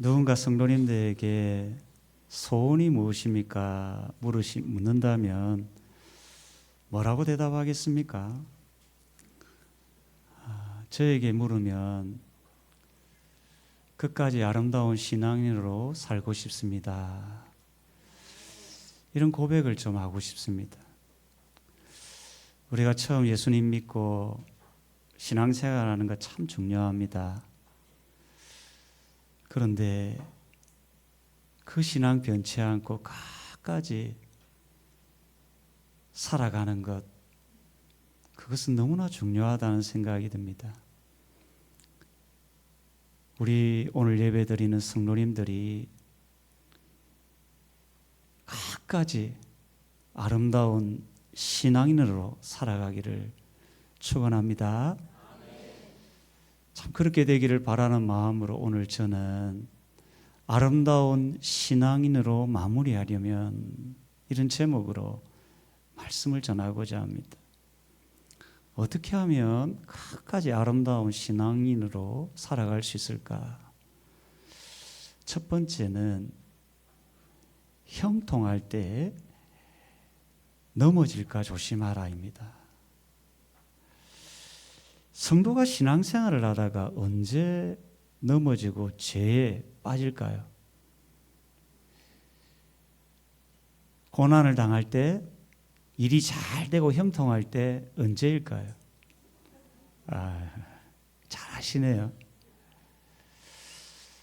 누군가 성도님들에게 소원이 무엇입니까? 묻는다면 뭐라고 대답하겠습니까? 저에게 물으면 끝까지 아름다운 신앙인으로 살고 싶습니다. 이런 고백을 좀 하고 싶습니다. 우리가 처음 예수님 믿고 신앙생활하는 거 참 중요합니다. 그런데 그 신앙 변치 않고 끝까지 살아가는 것, 그것은 너무나 중요하다는 생각이 듭니다. 우리 오늘 예배드리는 성도님들이 끝까지 아름다운 신앙인으로 살아가기를 축원합니다. 참 그렇게 되기를 바라는 마음으로 오늘 저는 아름다운 신앙인으로 마무리하려면 이런 제목으로 말씀을 전하고자 합니다. 어떻게 하면 끝까지 아름다운 신앙인으로 살아갈 수 있을까? 첫 번째는 형통할 때 넘어질까 조심하라입니다. 성도가 신앙생활을 하다가 언제 넘어지고 죄에 빠질까요? 고난을 당할 때, 일이 잘 되고 형통할 때 언제일까요? 잘 아시네요.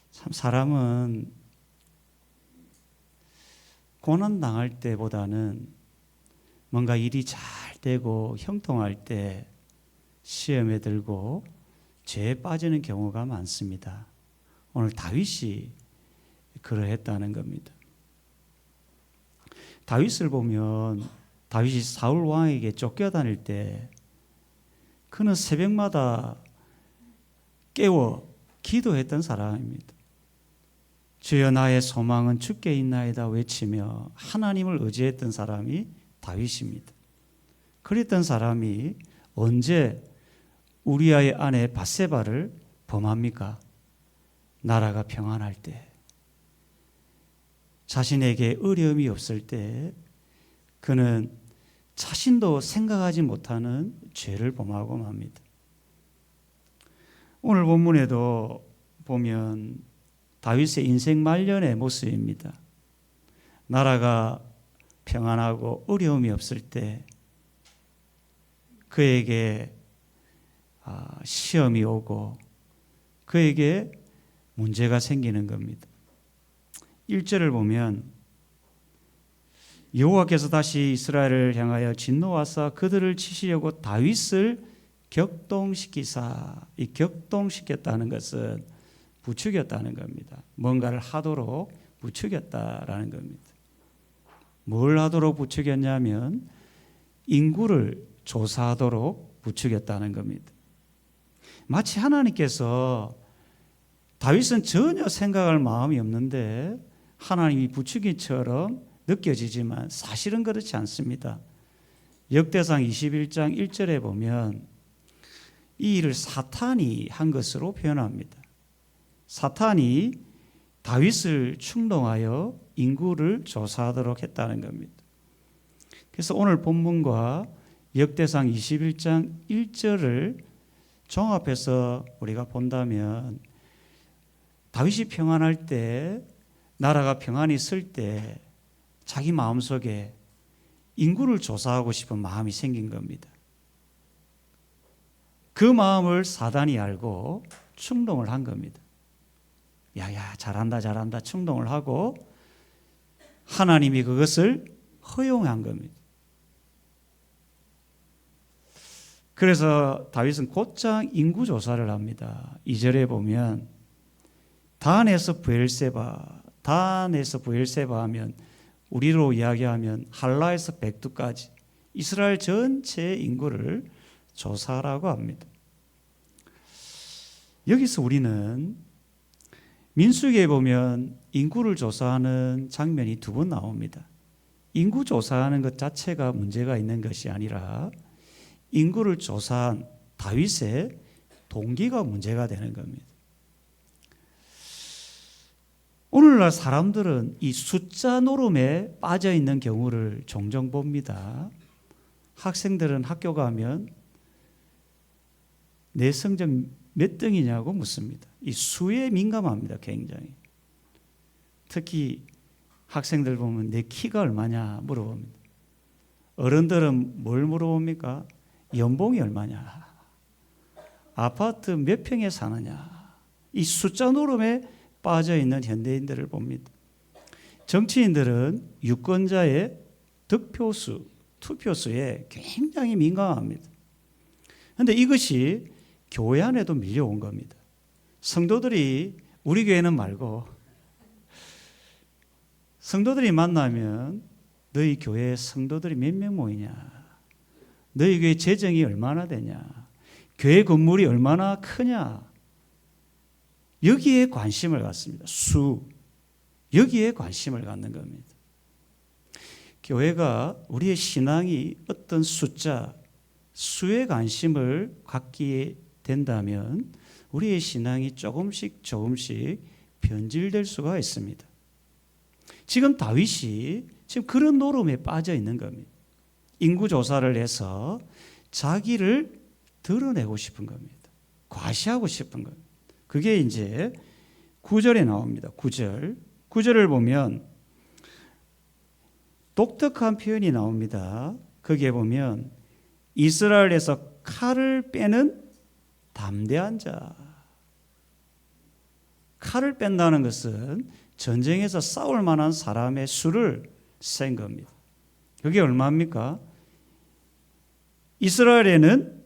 참 사람은 고난 당할 때보다는 뭔가 일이 잘 되고 형통할 때 시험에 들고 죄에 빠지는 경우가 많습니다. 오늘 다윗이 그러했다는 겁니다. 다윗을 보면 다윗이 사울 왕에게 쫓겨다닐 때 그는 새벽마다 깨워 기도했던 사람입니다. 주여 나의 소망은 주께 있나이다 외치며 하나님을 의지했던 사람이 다윗입니다. 그랬던 사람이 언제 우리아의 아내 밧세바를 범합니까? 나라가 평안할 때, 자신에게 어려움이 없을 때 그는 자신도 생각하지 못하는 죄를 범하고 맙니다. 오늘 본문에도 보면 다윗의 인생 말년의 모습입니다. 나라가 평안하고 어려움이 없을 때 그에게 시험이 오고 그에게 문제가 생기는 겁니다. 1절을 보면 여호와께서 다시 이스라엘을 향하여 진노하사 그들을 치시려고 다윗을 격동시키사, 이 격동시켰다는 것은 부추겼다는 겁니다. 뭔가를 하도록 부추겼다라는 겁니다. 뭘 하도록 부추겼냐면 인구를 조사하도록 부추겼다는 겁니다. 마치 하나님께서 다윗은 전혀 생각할 마음이 없는데 하나님이 부추기처럼 느껴지지만 사실은 그렇지 않습니다. 역대상 21장 1절에 보면 이 일을 사탄이 한 것으로 표현합니다. 사탄이 다윗을 충동하여 인구를 조사하도록 했다는 겁니다. 그래서 오늘 본문과 역대상 21장 1절을 종합해서 우리가 본다면 다윗이 평안할 때, 나라가 평안히 있을 때 자기 마음속에 인구를 조사하고 싶은 마음이 생긴 겁니다. 그 마음을 사단이 알고 충동을 한 겁니다. 야야 잘한다 충동을 하고 하나님이 그것을 허용한 겁니다. 그래서 다윗은 곧장 인구 조사를 합니다. 2절에 보면 단에서 브엘세바 하면 우리로 이야기하면 할라에서 백두까지 이스라엘 전체의 인구를 조사하라고 합니다. 여기서 우리는 민수기에 보면 인구를 조사하는 장면이 2번 나옵니다. 인구 조사하는 것 자체가 문제가 있는 것이 아니라 인구를 조사한 다윗의 동기가 문제가 되는 겁니다. 오늘날 사람들은 이 숫자 노름에 빠져 있는 경우를 종종 봅니다. 학생들은 학교 가면 내 성적 몇 등이냐고 묻습니다. 이 수에 민감합니다, 굉장히. 특히 학생들 보면 내 키가 얼마냐 물어봅니다. 어른들은 뭘 물어봅니까? 연봉이 얼마냐? 아파트 몇 평에 사느냐? 이 숫자 노름에 빠져 있는 현대인들을 봅니다. 정치인들은 유권자의 득표수, 투표수에 굉장히 민감합니다. 그런데 이것이 교회 안에도 밀려온 겁니다. 성도들이 우리 교회는 말고 성도들이 만나면 너희 교회 성도들이 몇 명 모이냐? 너희 교회 재정이 얼마나 되냐? 교회 건물이 얼마나 크냐? 여기에 관심을 갖습니다. 여기에 관심을 갖는 겁니다. 교회가 우리의 신앙이 어떤 숫자, 수에 관심을 갖게 된다면 우리의 신앙이 조금씩 변질될 수가 있습니다. 지금 다윗이 지금 그런 노름에 빠져 있는 겁니다. 인구조사를 해서 자기를 드러내고 싶은 겁니다. 과시하고 싶은 겁니다. 그게 이제 9절에 나옵니다. 9절을 보면 독특한 표현이 나옵니다. 거기에 보면 이스라엘에서 칼을 빼는 담대한 자. 칼을 뺀다는 것은 전쟁에서 싸울 만한 사람의 수를 센 겁니다. 그게 얼마입니까? 이스라엘에는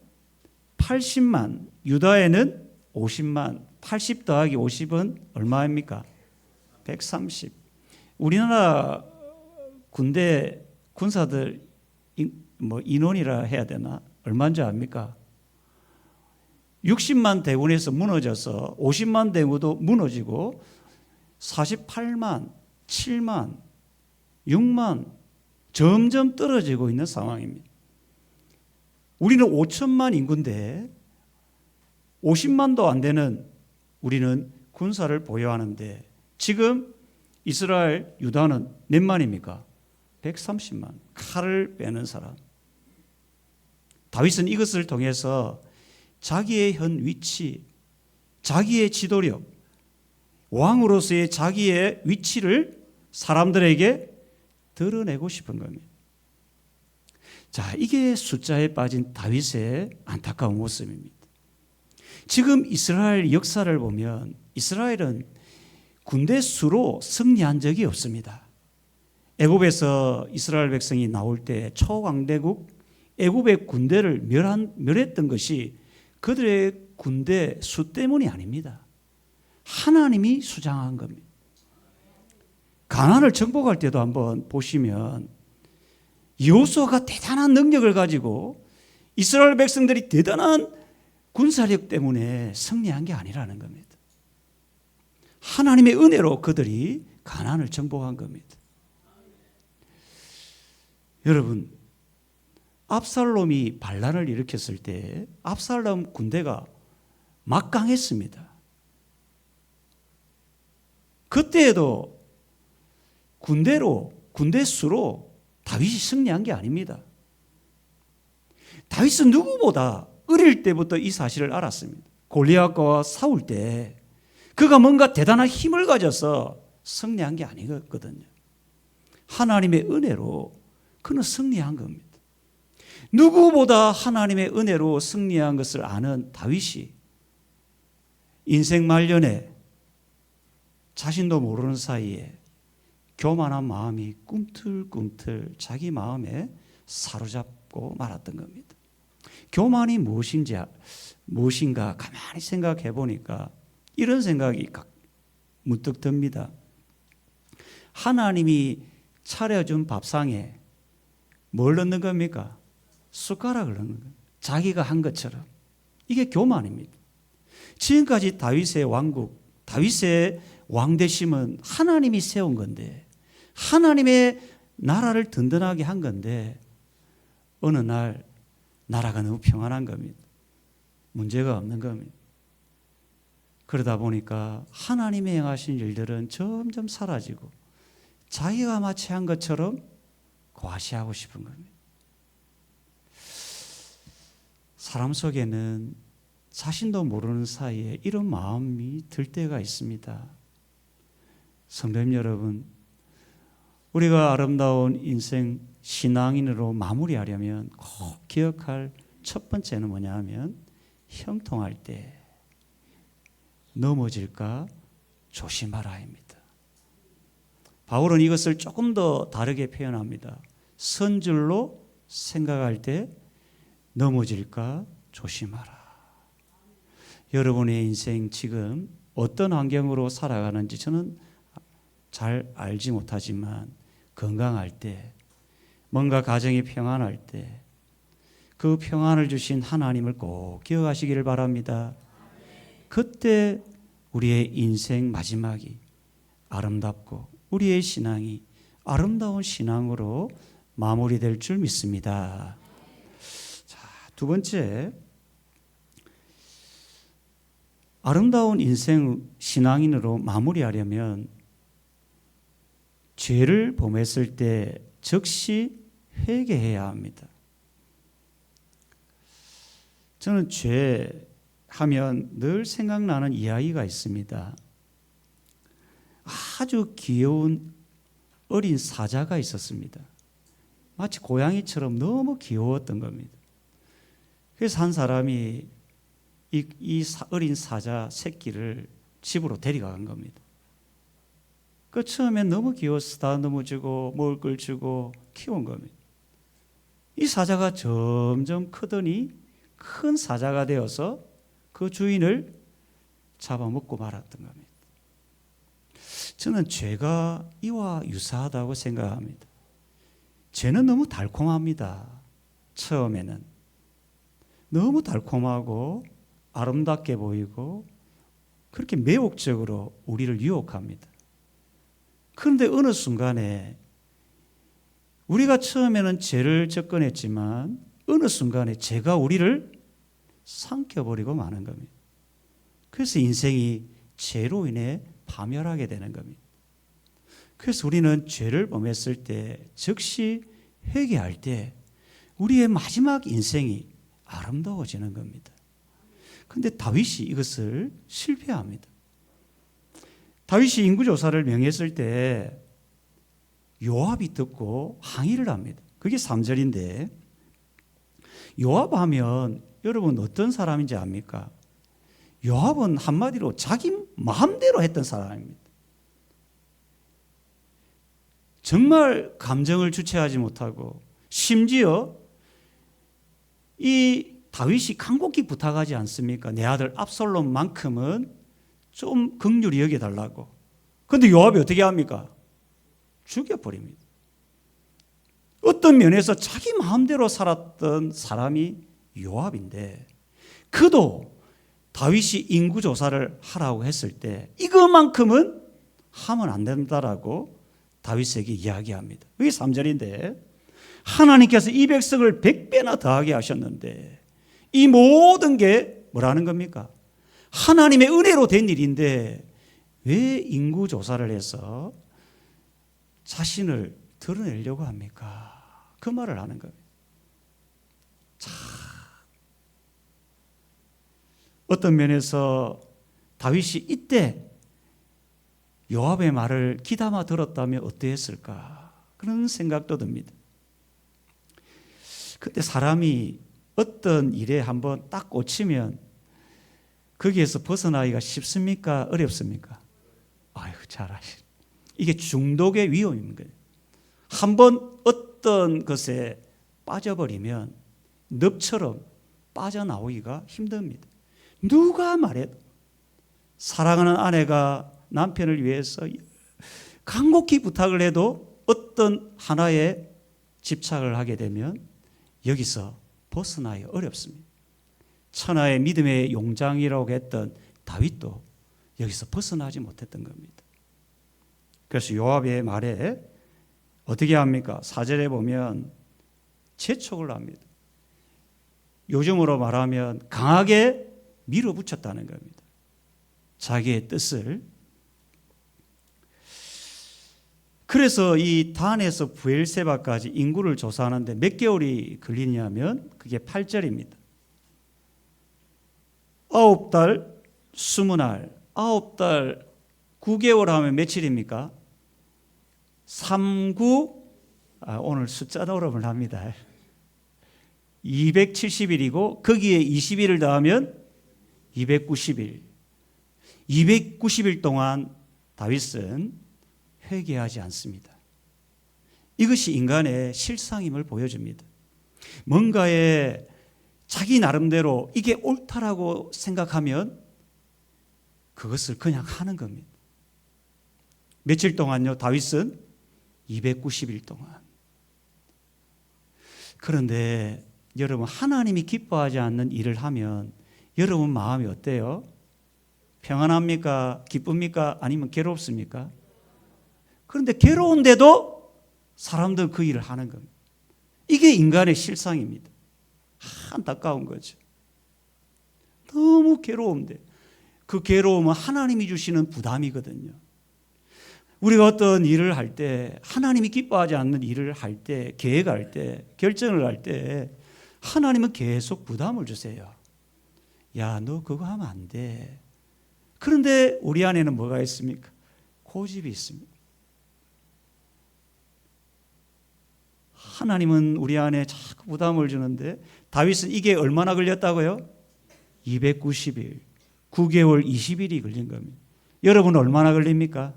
80만, 유다에는 50만, 80 더하기 50은 얼마입니까? 130. 우리나라 군대 군사들 인원이라 해야 되나? 얼마인 줄 압니까? 60만 대군에서 무너져서 50만 대군도 무너지고 48만, 7만, 6만 점점 떨어지고 있는 상황입니다. 우리는 5천만 인구인데 50만도 안 되는 우리는 군사를 보유하는데 지금 이스라엘, 유다는 몇만입니까? 130만. 칼을 빼는 사람. 다윗은 이것을 통해서 자기의 현 위치, 자기의 지도력, 왕으로서의 자기의 위치를 사람들에게 드러내고 싶은 겁니다. 자, 이게 숫자에 빠진 다윗의 안타까운 모습입니다. 지금 이스라엘 역사를 보면 이스라엘은 군대 수로 승리한 적이 없습니다. 애굽에서 이스라엘 백성이 나올 때 초강대국 애굽의 군대를 멸했던 것이 그들의 군대 수 때문이 아닙니다. 하나님이 수장한 겁니다. 가나안을 정복할 때도 한번 보시면 여호수아가 대단한 능력을 가지고 이스라엘 백성들이 대단한 군사력 때문에 승리한 게 아니라는 겁니다. 하나님의 은혜로 그들이 가나안을 정복한 겁니다. 여러분, 압살롬이 반란을 일으켰을 때 압살롬 군대가 막강했습니다. 그때에도 군대 수로 다윗이 승리한 게 아닙니다. 다윗은 누구보다 어릴 때부터 이 사실을 알았습니다. 골리앗과 싸울 때 그가 뭔가 대단한 힘을 가져서 승리한 게 아니거든요. 하나님의 은혜로 그는 승리한 겁니다. 누구보다 하나님의 은혜로 승리한 것을 아는 다윗이 인생 말년에 자신도 모르는 사이에 교만한 마음이 꿈틀꿈틀 자기 마음에 사로잡고 말았던 겁니다. 교만이 무엇인가 가만히 생각해 보니까 이런 생각이 문득 듭니다. 하나님이 차려준 밥상에 뭘 넣는 겁니까? 숟가락을 넣는 거예요. 자기가 한 것처럼. 이게 교만입니다. 지금까지 다윗의 왕국, 다윗의 왕대심은 하나님이 세운 건데 하나님의 나라를 든든하게 한 건데 어느 날 나라가 너무 평안한 겁니다. 문제가 없는 겁니다. 그러다 보니까 하나님이 행하신 일들은 점점 사라지고 자기가 마치 한 것처럼 과시하고 싶은 겁니다. 사람 속에는 자신도 모르는 사이에 이런 마음이 들 때가 있습니다. 성도님 여러분, 우리가 아름다운 인생 신앙인으로 마무리하려면 꼭 기억할 첫 번째는 뭐냐 하면 형통할 때 넘어질까 조심하라입니다. 바울은 이것을 조금 더 다르게 표현합니다. 선줄로 생각할 때 넘어질까 조심하라. 여러분의 인생 지금 어떤 환경으로 살아가는지 저는 잘 알지 못하지만 건강할 때, 뭔가 가정이 평안할 때 그 평안을 주신 하나님을 꼭 기억하시기를 바랍니다. 그때 우리의 인생 마지막이 아름답고 우리의 신앙이 아름다운 신앙으로 마무리될 줄 믿습니다. 자, 두 번째, 아름다운 인생 신앙인으로 마무리하려면 죄를 범했을 때 즉시 회개해야 합니다. 저는 죄 하면 늘 생각나는 이야기가 있습니다. 아주 귀여운 어린 사자가 있었습니다. 마치 고양이처럼 너무 귀여웠던 겁니다. 그래서 한 사람이 이 어린 사자 새끼를 집으로 데려간 겁니다. 그 처음엔 너무 귀여워서 다듬어 주고 먹을 걸 주고 키운 겁니다. 이 사자가 점점 크더니 큰 사자가 되어서 그 주인을 잡아먹고 말았던 겁니다. 저는 죄가 이와 유사하다고 생각합니다. 죄는 너무 달콤합니다. 처음에는 너무 달콤하고 아름답게 보이고 그렇게 매혹적으로 우리를 유혹합니다. 그런데 어느 순간에 우리가 처음에는 죄를 접근했지만 어느 순간에 죄가 우리를 삼켜버리고 마는 겁니다. 그래서 인생이 죄로 인해 파멸하게 되는 겁니다. 그래서 우리는 죄를 범했을 때 즉시 회개할 때 우리의 마지막 인생이 아름다워지는 겁니다. 그런데 다윗이 이것을 실패합니다. 다윗이 인구조사를 명했을 때 요압이 듣고 항의를 합니다. 그게 3절인데 요압 하면 여러분 어떤 사람인지 압니까? 요압은 한마디로 자기 마음대로 했던 사람입니다. 정말 감정을 주체하지 못하고 심지어 이 다윗이 간곡히 부탁하지 않습니까? 내 아들 압살롬만큼은 좀 긍휼히 여겨달라고. 그런데 요압이 어떻게 합니까? 죽여버립니다. 어떤 면에서 자기 마음대로 살았던 사람이 요압인데 그도 다윗이 인구조사를 하라고 했을 때 이것만큼은 하면 안 된다라고 다윗에게 이야기합니다. 그게 3절인데 하나님께서 이 백성을 100배나 더하게 하셨는데 이 모든 게 뭐라는 겁니까? 하나님의 은혜로 된 일인데 왜 인구조사를 해서 자신을 드러내려고 합니까? 그 말을 하는 겁니다. 참, 어떤 면에서 다윗이 이때 요압의 말을 귀담아 들었다면 어떠했을까? 그런 생각도 듭니다. 그때 사람이 어떤 일에 한번 딱 꽂히면 거기에서 벗어나기가 쉽습니까? 어렵습니까? 아유, 잘 아시죠. 이게 중독의 위험인 거예요. 한번 어떤 것에 빠져버리면 늪처럼 빠져나오기가 힘듭니다. 누가 말해도 사랑하는 아내가 남편을 위해서 간곡히 부탁을 해도 어떤 하나에 집착을 하게 되면 여기서 벗어나기 어렵습니다. 천하의 믿음의 용장이라고 했던 다윗도 여기서 벗어나지 못했던 겁니다. 그래서 요압의 말에 어떻게 합니까? 4절에 보면 재촉을 합니다. 요즘으로 말하면 강하게 밀어붙였다는 겁니다. 자기의 뜻을. 그래서 이 단에서 브엘세바까지 인구를 조사하는데 몇 개월이 걸리냐면 그게 8절입니다. 9달 20날, 9달 9개월 하면 며칠입니까? 39, 오늘 숫자 노름을 합니다. 270일이고 거기에 20일을 더하면 290일. 290일 동안 다윗은 회개하지 않습니다. 이것이 인간의 실상임을 보여줍니다. 뭔가에 자기 나름대로 이게 옳다라고 생각하면 그것을 그냥 하는 겁니다. 며칠 동안요? 다윗은 290일 동안. 그런데 여러분, 하나님이 기뻐하지 않는 일을 하면 여러분 마음이 어때요? 평안합니까? 기쁩니까? 아니면 괴롭습니까? 그런데 괴로운데도 사람들은 그 일을 하는 겁니다. 이게 인간의 실상입니다. 안타까운 거죠. 너무 괴로운데 그 괴로움은 하나님이 주시는 부담이거든요. 우리가 어떤 일을 할 때, 하나님이 기뻐하지 않는 일을 할 때, 계획할 때, 결정을 할 때 하나님은 계속 부담을 주세요. 야, 너 그거 하면 안 돼. 그런데 우리 안에는 뭐가 있습니까? 고집이 있습니다. 하나님은 우리 안에 자꾸 부담을 주는데 다윗은 이게 얼마나 걸렸다고요? 290일, 9개월 20일이 걸린 겁니다. 여러분은 얼마나 걸립니까?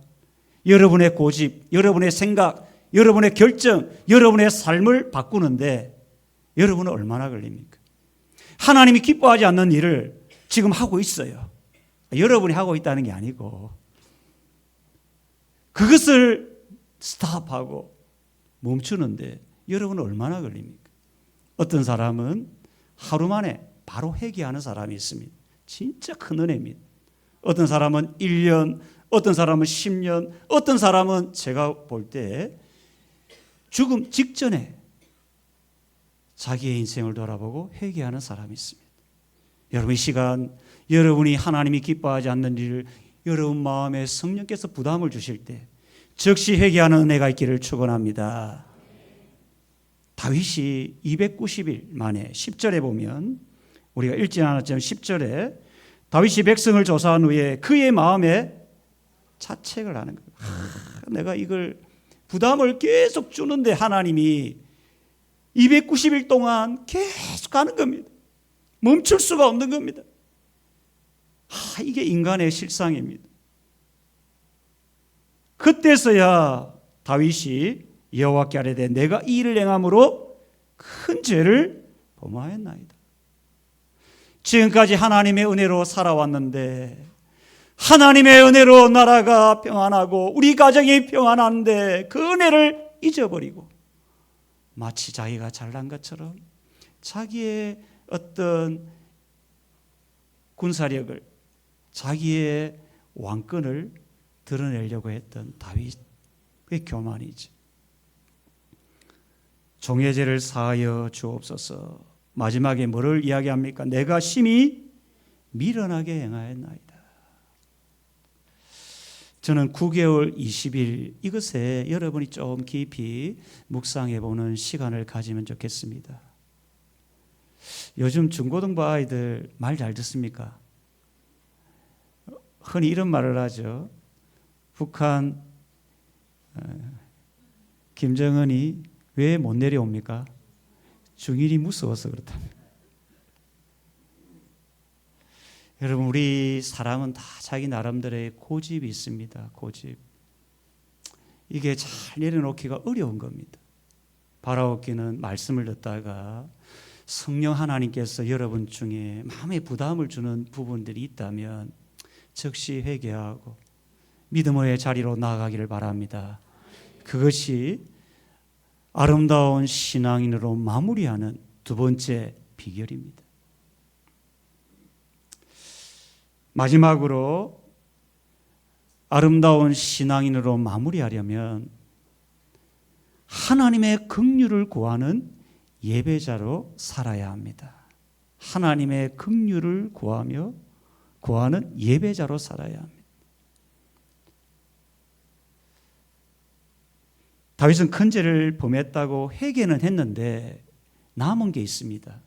여러분의 고집, 여러분의 생각, 여러분의 결정, 여러분의 삶을 바꾸는데 여러분은 얼마나 걸립니까? 하나님이 기뻐하지 않는 일을 지금 하고 있어요. 여러분이 하고 있다는 게 아니고 그것을 스탑하고 멈추는데 여러분은 얼마나 걸립니까? 어떤 사람은 하루 만에 바로 회개하는 사람이 있습니다. 진짜 큰 은혜입니다. 어떤 사람은 1년, 어떤 사람은 10년, 어떤 사람은 제가 볼 때 죽음 직전에 자기의 인생을 돌아보고 회개하는 사람이 있습니다. 여러분, 이 시간 여러분이 하나님이 기뻐하지 않는 일을 여러분 마음에 성령께서 부담을 주실 때 즉시 회개하는 은혜가 있기를 축원합니다. 다윗이 290일 만에 10절에 보면 우리가 읽지 않았지만 10절에 다윗이 백성을 조사한 후에 그의 마음에 자책을 하는 거예요. 내가 이걸 부담을 계속 주는데 하나님이 290일 동안 계속 가는 겁니다. 멈출 수가 없는 겁니다. 이게 인간의 실상입니다. 그때서야 다윗이 여호와께 아뢰되 내가 이 일을 행함으로 큰 죄를 범하였나이다. 지금까지 하나님의 은혜로 살아왔는데 하나님의 은혜로 나라가 평안하고 우리 가정이 평안한데 그 은혜를 잊어버리고 마치 자기가 잘난 것처럼 자기의 어떤 군사력을, 자기의 왕권을 드러내려고 했던 다윗의 교만이지. 종회제를 사하여 주옵소서. 마지막에 뭐를 이야기합니까? 내가 심히 미련하게 행하였나이다. 저는 9개월 20일 이것에 여러분이 좀 깊이 묵상해 보는 시간을 가지면 좋겠습니다. 요즘 중고등부 아이들 말 잘 듣습니까? 흔히 이런 말을 하죠. 북한 김정은이 왜 못 내려옵니까? 중일이 무서워서 그렇답니다. 여러분, 우리 사람은 다 자기 나름대로의 고집이 있습니다. 고집. 이게 잘 내려놓기가 어려운 겁니다. 바라옵기는 말씀을 듣다가 성령 하나님께서 여러분 중에 마음에 부담을 주는 부분들이 있다면 즉시 회개하고 믿음의 자리로 나아가기를 바랍니다. 그것이 아름다운 신앙인으로 마무리하는 두 번째 비결입니다. 마지막으로 아름다운 신앙인으로 마무리하려면 하나님의 긍휼을 구하는 예배자로 살아야 합니다. 하나님의 긍휼을 구하며 구하는 예배자로 살아야 합니다. 다윗은 큰 죄를 범했다고 회개는 했는데 남은 게 있습니다.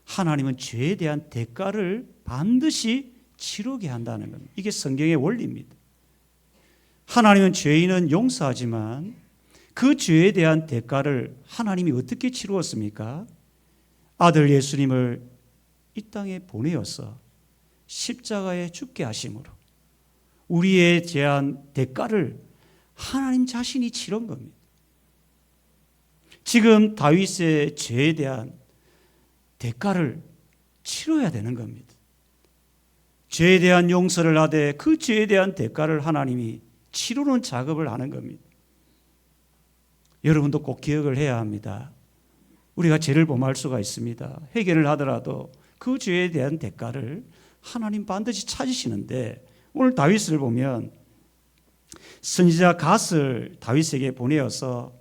하나님은 죄에 대한 대가를 반드시 치르게 한다는 겁니다. 이게 성경의 원리입니다. 하나님은 죄인은 용서하지만 그 죄에 대한 대가를 하나님이 어떻게 치루었습니까? 아들 예수님을 이 땅에 보내어서 십자가에 죽게 하심으로 우리에 대한 대가를 하나님 자신이 치른 겁니다. 지금 다윗의 죄에 대한 대가를 치러야 되는 겁니다. 죄에 대한 용서를 하되 그 죄에 대한 대가를 하나님이 치르는 작업을 하는 겁니다. 여러분도 꼭 기억을 해야 합니다. 우리가 죄를 범할 수가 있습니다. 회개를 하더라도 그 죄에 대한 대가를 하나님 반드시 찾으시는데 오늘 다윗을 보면 선지자 갓을 다윗에게 보내어서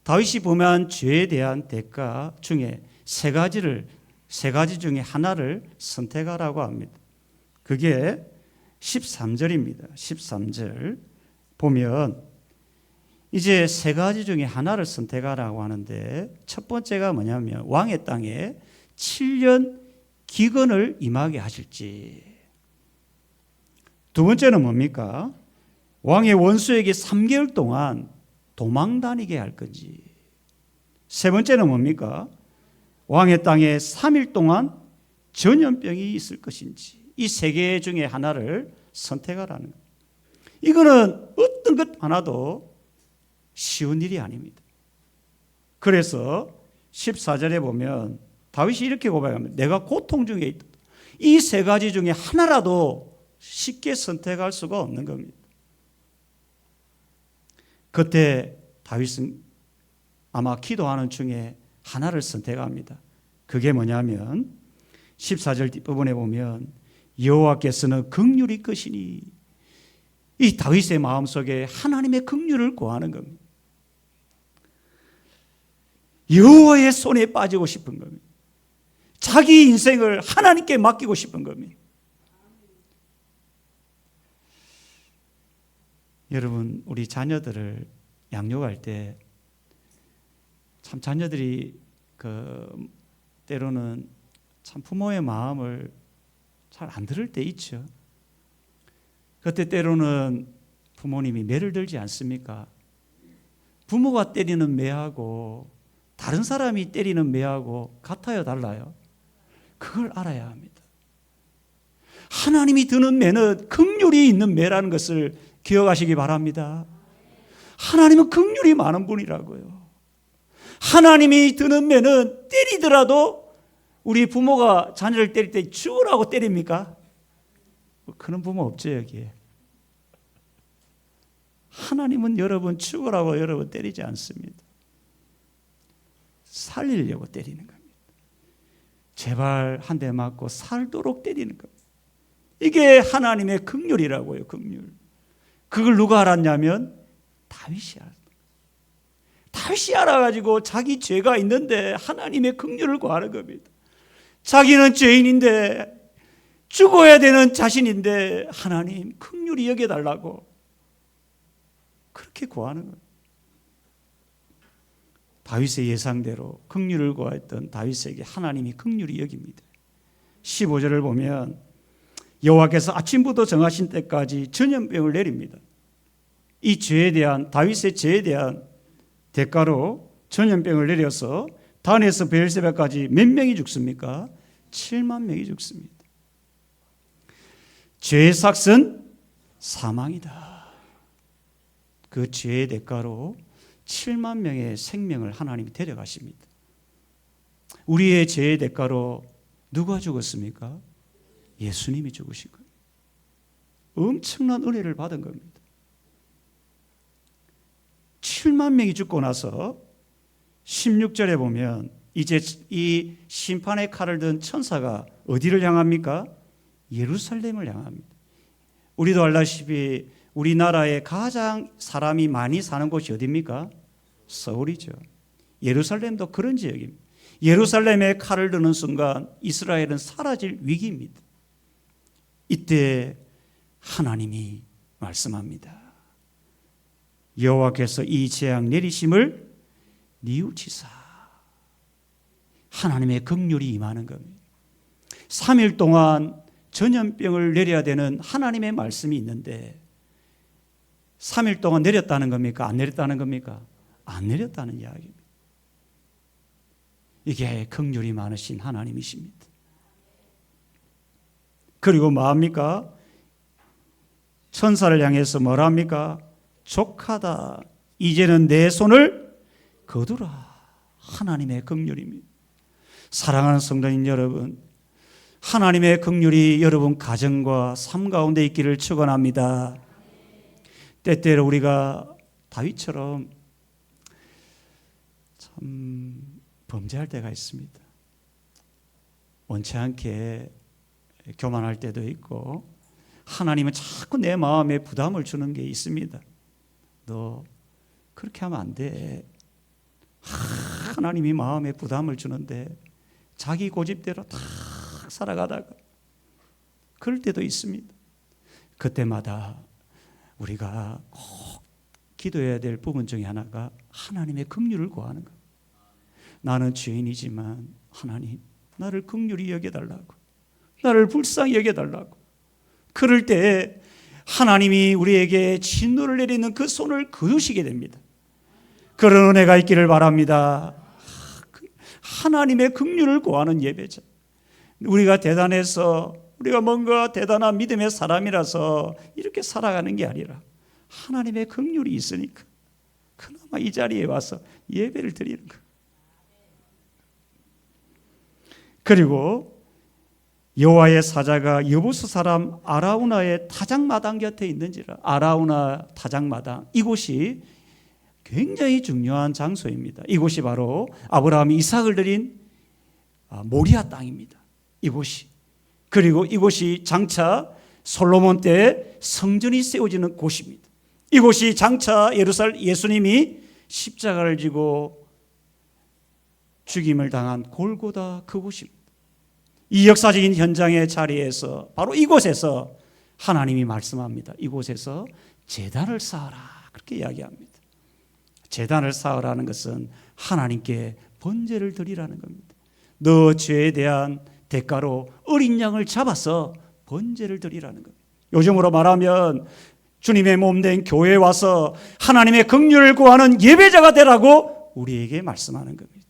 다윗이 범한 죄에 대한 대가 중에 세 가지 중에 하나를 선택하라고 합니다. 그게 13절입니다. 13절 보면 이제 세 가지 중에 하나를 선택하라고 하는데 첫 번째가 뭐냐면 왕의 땅에 7년 기근을 임하게 하실지, 두 번째는 뭡니까? 왕의 원수에게 3개월 동안 도망 다니게 할 건지, 세 번째는 뭡니까? 왕의 땅에 3일 동안 전염병이 있을 것인지, 이 세 개 중에 하나를 선택하라는 거예요. 이거는 어떤 것 하나도 쉬운 일이 아닙니다. 그래서 14절에 보면 다윗이 이렇게 고백합니다. 내가 고통 중에 있다. 이 세 가지 중에 하나라도 쉽게 선택할 수가 없는 겁니다. 그때 다윗은 아마 기도하는 중에 하나를 선택합니다. 그게 뭐냐면 14절 뒷부분에 보면 여호와께서는 긍휼이 크시니, 이 다윗의 마음속에 하나님의 긍휼을 구하는 겁니다. 여호와의 손에 빠지고 싶은 겁니다. 자기 인생을 하나님께 맡기고 싶은 겁니다. 여러분, 우리 자녀들을 양육할 때 참 자녀들이 때로는 참 부모의 마음을 잘 안 들을 때 있죠. 그때 때로는 부모님이 매를 들지 않습니까? 부모가 때리는 매하고 다른 사람이 때리는 매하고 같아요, 달라요? 그걸 알아야 합니다. 하나님이 드는 매는 긍휼이 있는 매라는 것을 기억하시기 바랍니다. 하나님은 긍휼이 많은 분이라고요. 하나님이 드는 매는 때리더라도 우리 부모가 자녀를 때릴 때 죽으라고 때립니까? 그런 부모 없죠, 여기에. 하나님은 여러분 죽으라고 여러분 때리지 않습니다. 살리려고 때리는 겁니다. 제발 한 대 맞고 살도록 때리는 겁니다. 이게 하나님의 긍휼이라고요, 긍휼. 그걸 누가 알았냐면 다윗이 알았어요. 다윗이 알아가지고 자기 죄가 있는데 하나님의 긍휼을 구하는 겁니다. 자기는 죄인인데 죽어야 되는 자신인데 하나님 긍휼히 여겨달라고 그렇게 구하는 거예요. 다윗의 예상대로 긍휼을 구했던 다윗에게 하나님이 긍휼히 여깁니다. 15절을 보면 여호와께서 아침부터 정하신 때까지 전염병을 내립니다. 이 죄에 대한, 다윗의 죄에 대한 대가로 전염병을 내려서 단에서 베엘세바까지 몇 명이 죽습니까? 7만 명이 죽습니다. 죄의 삭은 사망이다. 그 죄의 대가로 7만 명의 생명을 하나님이 데려가십니다. 우리의 죄의 대가로 누가 죽었습니까? 예수님이 죽으신 거예요. 엄청난 은혜를 받은 겁니다. 7만 명이 죽고 나서 16절에 보면 이제 이 심판의 칼을 든 천사가 어디를 향합니까? 예루살렘을 향합니다. 우리도 알다시피 우리나라에 가장 사람이 많이 사는 곳이 어디입니까? 서울이죠. 예루살렘도 그런 지역입니다. 예루살렘에 칼을 드는 순간 이스라엘은 사라질 위기입니다. 이때 하나님이 말씀합니다. 여호와께서 이 재앙 내리심을 뉘우치사. 하나님의 긍휼이 임하는 겁니다. 3일 동안 전염병을 내려야 되는 하나님의 말씀이 있는데 3일 동안 내렸다는 겁니까? 안 내렸다는 겁니까? 안 내렸다는 이야기입니다. 이게 긍휼이 많으신 하나님이십니다. 그리고 뭐합니까? 천사를 향해서 뭐라 합니까? 족하다. 이제는 내 손을 거두라. 하나님의 긍휼입니다. 사랑하는 성도님 여러분, 하나님의 긍휼이 여러분 가정과 삶 가운데 있기를 축원합니다. 때때로 우리가 다윗처럼 참 범죄할 때가 있습니다. 원치 않게 교만할 때도 있고 하나님은 자꾸 내 마음에 부담을 주는 게 있습니다. 너 그렇게 하면 안 돼. 하나님이 마음에 부담을 주는데 자기 고집대로 다 살아가다가 그럴 때도 있습니다. 그때마다 우리가 꼭 기도해야 될 부분 중에 하나가 하나님의 긍휼을 구하는 것. 나는 죄인이지만 하나님 나를 긍휼히 여겨달라고, 나를 불쌍히 여겨달라고. 그럴 때 하나님이 우리에게 진노를 내리는 그 손을 거두시게 됩니다. 그런 은혜가 있기를 바랍니다. 하나님의 긍휼을 구하는 예배자. 우리가 대단해서 우리가 뭔가 대단한 믿음의 사람이라서 이렇게 살아가는 게 아니라 하나님의 긍휼이 있으니까 그나마 이 자리에 와서 예배를 드리는 것. 그리고 여호와의 사자가 여부스 사람 아라우나의 타작마당 곁에 있는지라. 아라우나 타작마당, 이곳이 굉장히 중요한 장소입니다. 이곳이 바로 아브라함이 이삭을 드린 모리아 땅입니다. 이곳이. 그리고 이곳이 장차 솔로몬 때 성전이 세워지는 곳입니다. 이곳이 장차 예수님이 십자가를 지고 죽임을 당한 골고다 그곳입니다. 이 역사적인 현장의 자리에서 바로 이곳에서 하나님이 말씀합니다. 이곳에서 제단을 쌓아라. 그렇게 이야기합니다. 제단을 쌓으라는 것은 하나님께 번제를 드리라는 겁니다. 너 죄에 대한 대가로 어린 양을 잡아서 번제를 드리라는 겁니다. 요즘으로 말하면 주님의 몸된 교회에 와서 하나님의 긍휼을 구하는 예배자가 되라고 우리에게 말씀하는 겁니다.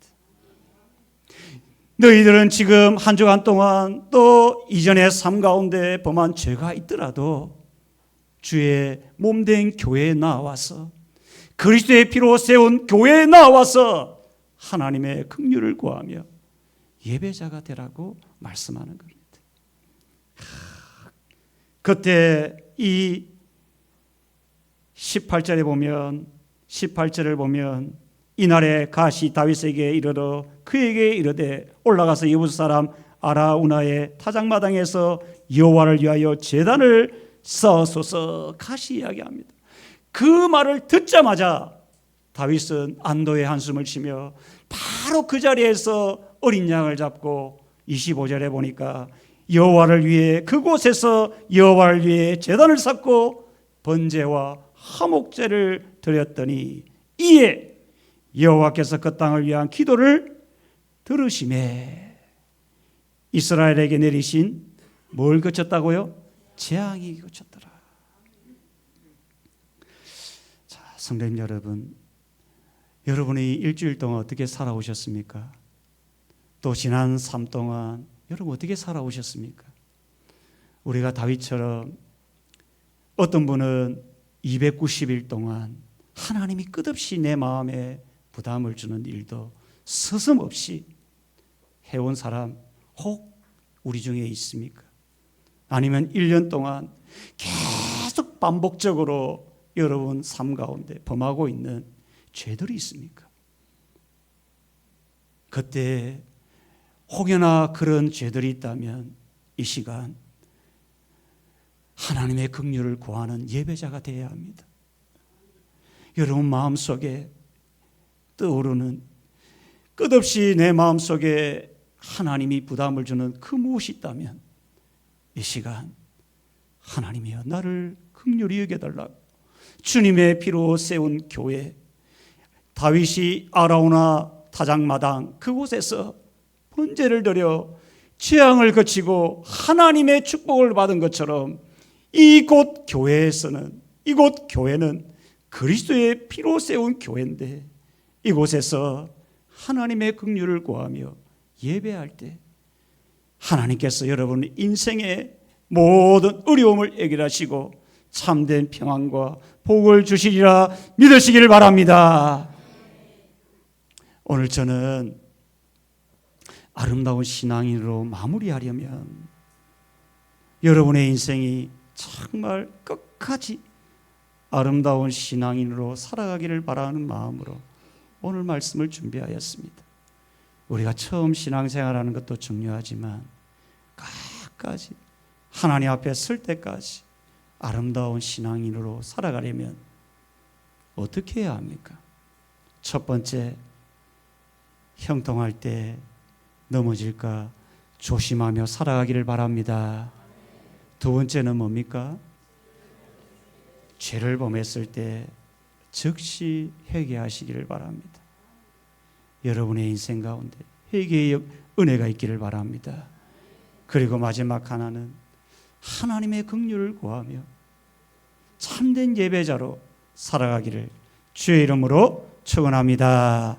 너희들은 지금 한 주간 동안 또 이전의 삶 가운데 범한 죄가 있더라도 주의 몸된 교회에 나와서 그리스도의 피로 세운 교회에 나와서 하나님의 긍휼을 구하며 예배자가 되라고 말씀하는 겁니다. 그때 이 18절을 보면 이날에 갓이 다윗에게 이르러 그에게 이르되 올라가서 여부스 사람 아라우나의 타작마당에서 여호와를 위하여 제단을 쌓으소서. 갓이 이야기합니다. 그 말을 듣자마자 다윗은 안도의 한숨을 쉬며 바로 그 자리에서 어린 양을 잡고 25절에 보니까 여호와를 위해 그곳에서 여호와를 위해 제단을 쌓고 번제와 화목제를 드렸더니 이에 여호와께서 그 땅을 위한 기도를 들으시매 이스라엘에게 내리신 뭘 그쳤다고요? 재앙이 그쳤더라. 자, 성도님 여러분, 여러분이 일주일 동안 어떻게 살아오셨습니까? 또 지난 삶 동안 여러분 어떻게 살아오셨습니까? 우리가 다윗처럼 어떤 분은 290일 동안 하나님이 끝없이 내 마음에 부담을 주는 일도 서슴없이 해온 사람 혹 우리 중에 있습니까? 아니면 1년 동안 계속 반복적으로 여러분 삶 가운데 범하고 있는 죄들이 있습니까? 그때 혹여나 그런 죄들이 있다면 이 시간 하나님의 긍휼을 구하는 예배자가 되어야 합니다. 여러분 마음속에 떠오르는 끝없이 내 마음속에 하나님이 부담을 주는 그 무엇이 있다면 이 시간 하나님이여 나를 긍휼히 여겨달라고 주님의 피로 세운 교회, 다윗이 아라우나 타작마당 그곳에서 번제를 드려 재앙을 거치고 하나님의 축복을 받은 것처럼 이곳 교회는 그리스도의 피로 세운 교회인데 이곳에서 하나님의 긍휼을 구하며 예배할 때 하나님께서 여러분 인생의 모든 어려움을 해결하시고 참된 평안과 복을 주시리라 믿으시기를 바랍니다. 오늘 저는 아름다운 신앙인으로 마무리하려면 여러분의 인생이 정말 끝까지 아름다운 신앙인으로 살아가기를 바라는 마음으로 오늘 말씀을 준비하였습니다. 우리가 처음 신앙생활하는 것도 중요하지만 끝까지 하나님 앞에 설 때까지 아름다운 신앙인으로 살아가려면 어떻게 해야 합니까? 첫 번째, 형통할 때 넘어질까 조심하며 살아가기를 바랍니다. 두 번째는 뭡니까? 죄를 범했을 때 즉시 회개하시기를 바랍니다. 여러분의 인생 가운데 회개의 은혜가 있기를 바랍니다. 그리고 마지막 하나는 하나님의 긍휼을 구하며 참된 예배자로 살아가기를 주의 이름으로 축원합니다.